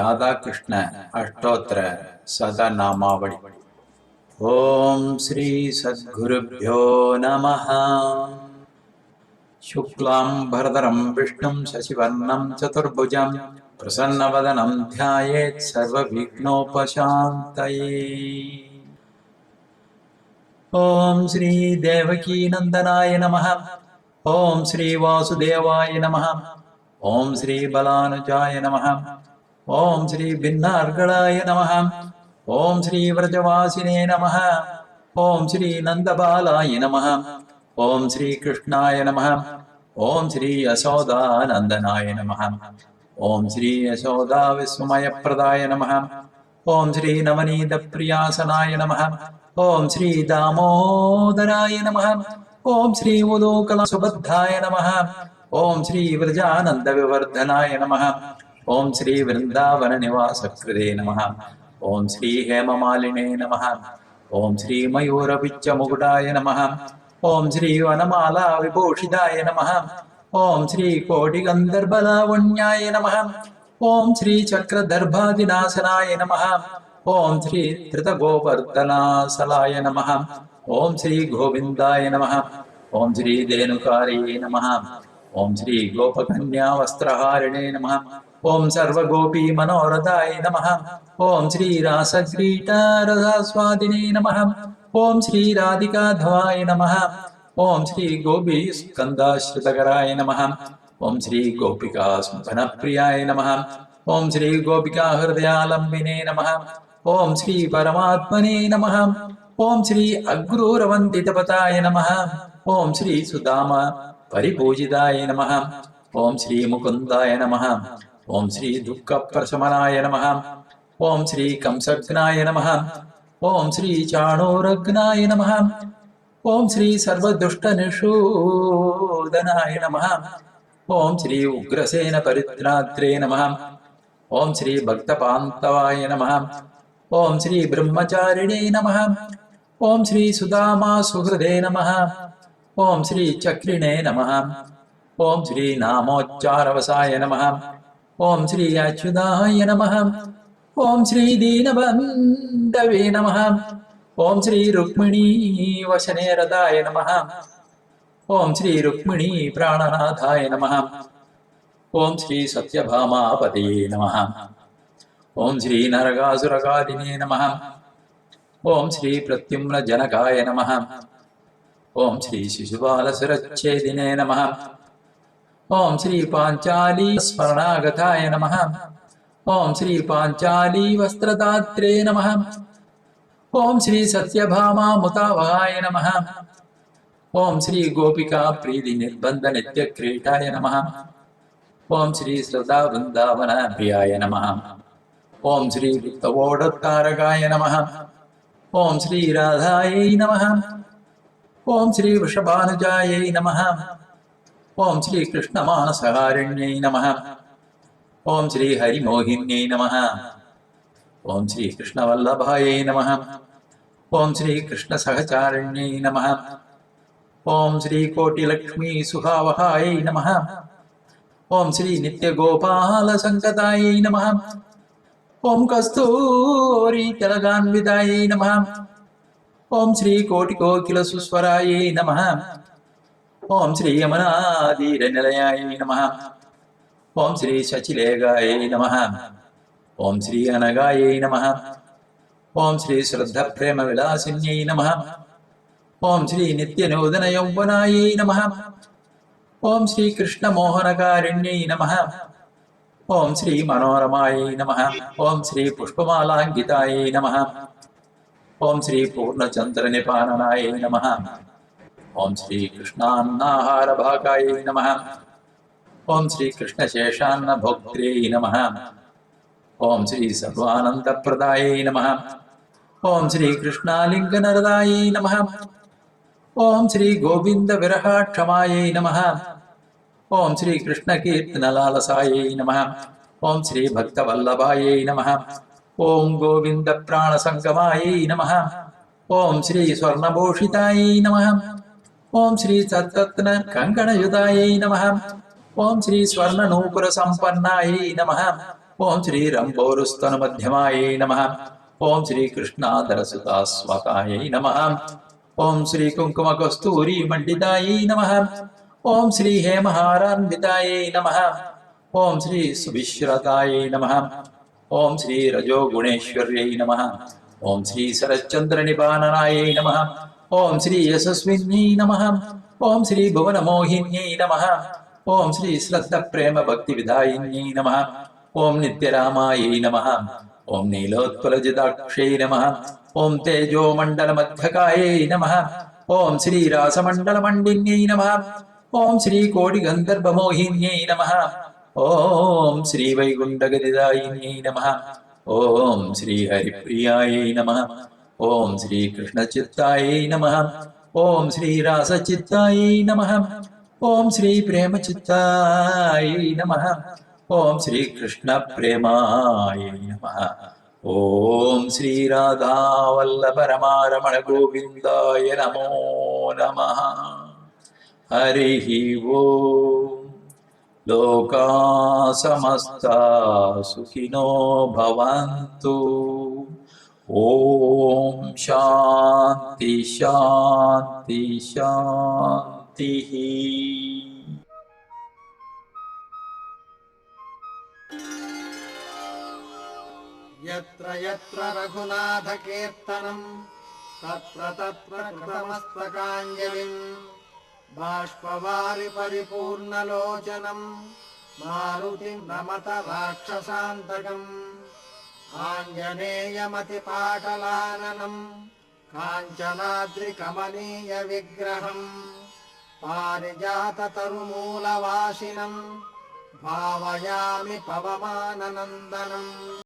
राधा कृष्ण अष्टोत्तर सदनामावली। ओम श्री सद्गुरुभ्यो नमः। शुक्लांबरधरं विष्णुं शशिवर्णं चतुर्भुजं प्रसन्नवदनं ध्यायेत् सर्वविघ्नोपशान्तये। ओम श्री देवकी नंदनाय नमः। ओम श्री वासुदेवाय नमः। ओम श्री बलानुजाय नमः। ओम श्री भिन्नार्गणाय नमः। ओम श्री व्रजवासिने नमः। ओम श्री नंदबालाय नमः। ओम श्री कृष्णाय नमः। ओम श्री यशोदानंदनाय नमः। ओम श्री यशोदा विस्मयप्रदाय नमः। ओम श्री नवनीत प्रियासनाय नमः। ओम श्री दामोदराय नमः। ओम श्री उदोकल सुबद्धाय नमः। ओम श्री व्रजानंद विवर्धनाय नमः। ओम श्री वृंदावन निवास कृते नमः। ओम श्री हेममालिने नमः। ओम श्री मयूर पिच्च मुकुटाय नमः। ओम श्री वनमाला विभूषिताय नमः। ओम श्री कोटि गंधर्वलावण्याय नमः। ओम श्री चक्रदर्भादिनाशनाय नमः। ओम श्री धृतगोवर्धनासलाय नमः। ओम श्री गोविंदाय नमः। ओम श्री धेनुकार्ये नमः। ओम श्री गोपकन्या वस्त्रहारिणे नमः। ओम सर्वगोपी मनोरथाय नमः। ओम श्री रासक्रीटारसास्वादिने नमः। ओम श्री राधिकाधवाय नमः। ओम श्री गोपी स्कंदाश्रितकराय नमः। ओम श्री गोपिका स्मरणप्रियाय नमः। ओम श्री गोपिका हृदयालंबिने नमः। ओम श्री परमात्मने नमः। ओम श्री अग्रूरवन्दितपताय नमः। ओम श्री सुदाम परिपूजिताय नमः। ओम श्री मुकुंदाय नमः। ओम श्री दुःखप्रशमनाय नमः। ओम श्री कंसग्नाय नमः। ओम श्री चाणूरग्नाय नमः। ओम श्री सर्वदुष्टनिषूदनाय नमः। ओम श्री उग्रसेन परित्रात्रे नमः। ओम श्री भक्तपान्तवाय नमः। ओम श्री ब्रह्मचारिणे नमः। ओम श्री सुदामा सुहृदे नमः। ओम श्री चक्रिणे नमः। ओम श्री नामोच्चारवसाय नमः। ओम श्री अच्युताय नमः। ओम श्री दीनबन्धवे नमः। ओम श्री रुक्मिणी वशने रदाय नमः। ओम श्री रुक्मिणी प्राणनाथाय नमः। ओम श्री सत्यभामापतये नमः। ओम श्री नरकासुरकादिने नमः। ओम श्री प्रत्युम्न जनकाय नमः। ओम श्री शिशुपालसुरच्छेदिने नमः। ओम श्री पांचाली स्मरणागताय नमः। ओम श्री पांचाली वस्त्रदात्रे नमः। ओम श्री सत्यभामा मुतावहाय नमः। ओम श्री गोपिका प्रीति निर्बंध नित्य क्रीडाय नमः। ओम श्री श्रद्धा वृंदावन प्रियाय नमः। ओम श्री वृत्तवोडतारकाय नमः। ओम श्री राधायै नमः। ओम श्री वृषभानुजायै नमः। ओम श्री कृष्णमानसहारिण्यै नमः। ओम श्री हरिमोहिन्यै नमः। ओम श्री कृष्णवल्लभायै नमः। ओम श्री कृष्णसहचारिण्यै नमः। ओम श्री कोटिलक्ष्मी सुहावहायै नमः। ओम श्री नित्यगोपाल संकतायै नमः। ओम कस्तूरी तिलकान्वितायै नमः। ओम श्री कोटिकोकिल सुस्वरायै नमः। ओम श्री यमुनातीरनिलयायै नमः। ओम श्री शचिलेखायै नमः। ओम श्री अनगायै नमः। ओम श्री श्रद्धप्रेमविलासिन्यै नमः। ओम श्री नित्यनूतनयौवनायै नमः। ओम श्री कृष्णमोहनकारिण्यै नमः। ओम श्री मनोरमायै नमः। ओम श्री पुष्पमालाङ्कितायै नमः। ओम श्री पूर्णचन्द्रनिपाननायै नमः। ओम श्री कृष्णान्नाहारभागायै नमः। ओम श्री कृष्णशेषान्नभोक्त्रे नमः। ओम श्री सर्वानन्दप्रदायै नमः। ओम श्री कृष्णालिङ्गनरदायै नमः। ओम श्री गोविन्दविरहाक्षमायै नमः। ओम श्री कृष्णकीर्तनलालसायै नमः। ओम श्री भक्तवल्लभायै नमः। ओम गोविन्दप्राणसङ्गमायै नमः। ओम श्री स्वर्णभूषितायै नमः। ओम श्री सत्रत्नकङ्कणयुतायै नमः। ओम श्री स्वर्णनूपुरसम्पन्नायै नमः। ఓం శ్రీ రంభోరుస్తనుమధ్యమాయై నమః. ఓం శ్రీ కృష్ణాధరసుతాస్వకాయై నమః. ఓం శ్రీ కుంకుమకస్తూరి మండితాయై నమః. ఓం శ్రీ హేమహారాన్వితాయై నమః. ఓం శ్రీ సువిశ్రతాయై నమః. ఓం శ్రీ రజోగుణేశ్వర్యై నమః. ఓం శ్రీ శరశ్చంద్రనిపాననాయై నమః. ఓం శ్రీ యశస్విన్యై నమః. ఓం శ్రీ భువనమోహిన్యై నమః. ఓం శ్రీ శ్రద్ధ ప్రేమ భక్తి విధాయిన్యై నమః. ఓం నిత్యరామాయై నమః. ఓం నీలోత్పలజితాక్షై నమః. ఓం తేజోమండలమధ్యకాయై నమః. ఓం శ్రీ రాసమండలమండిన్యై నమః. ఓం శ్రీ కోటిగంధర్వమోహిన్యై నమః. ఓం శ్రీ వైకుంఠగదిదాయిన్యై నమః. ఓం శ్రీ హరిప్రియాయై నమః. ఓం శ్రీ కృష్ణచిత్తాయై నమః. ఓం శ్రీ రాసచిత్తాయై నమః. ఓం శ్రీ ప్రేమచిత్తాయై నమః. ఓం శ్రీ కృష్ణ ప్రేమాయై నమః. ఓం శ్రీ రాధావల్లభరమారమణ గోవిందాయ నమో నమః. హరి ఓం. లోకా సమస్తా సుఖినో భవంతు. ఓం శాంతి శాంతి శాంతి. యత్ర యత్ర రఘునాథ కీర్తనం తత్ర తత్ర కృతమస్తకాంజలిం బాష్పవారి పరిపూర్ణలోచనం మారుతిం నమత రాక్షసాంతకం ఆంజనేయమతిపాటలాననం కాంచనాద్రికమనీయ విగ్రహం పారిజాతతరుమూలవాసినం భావయామి పవమాననందనం.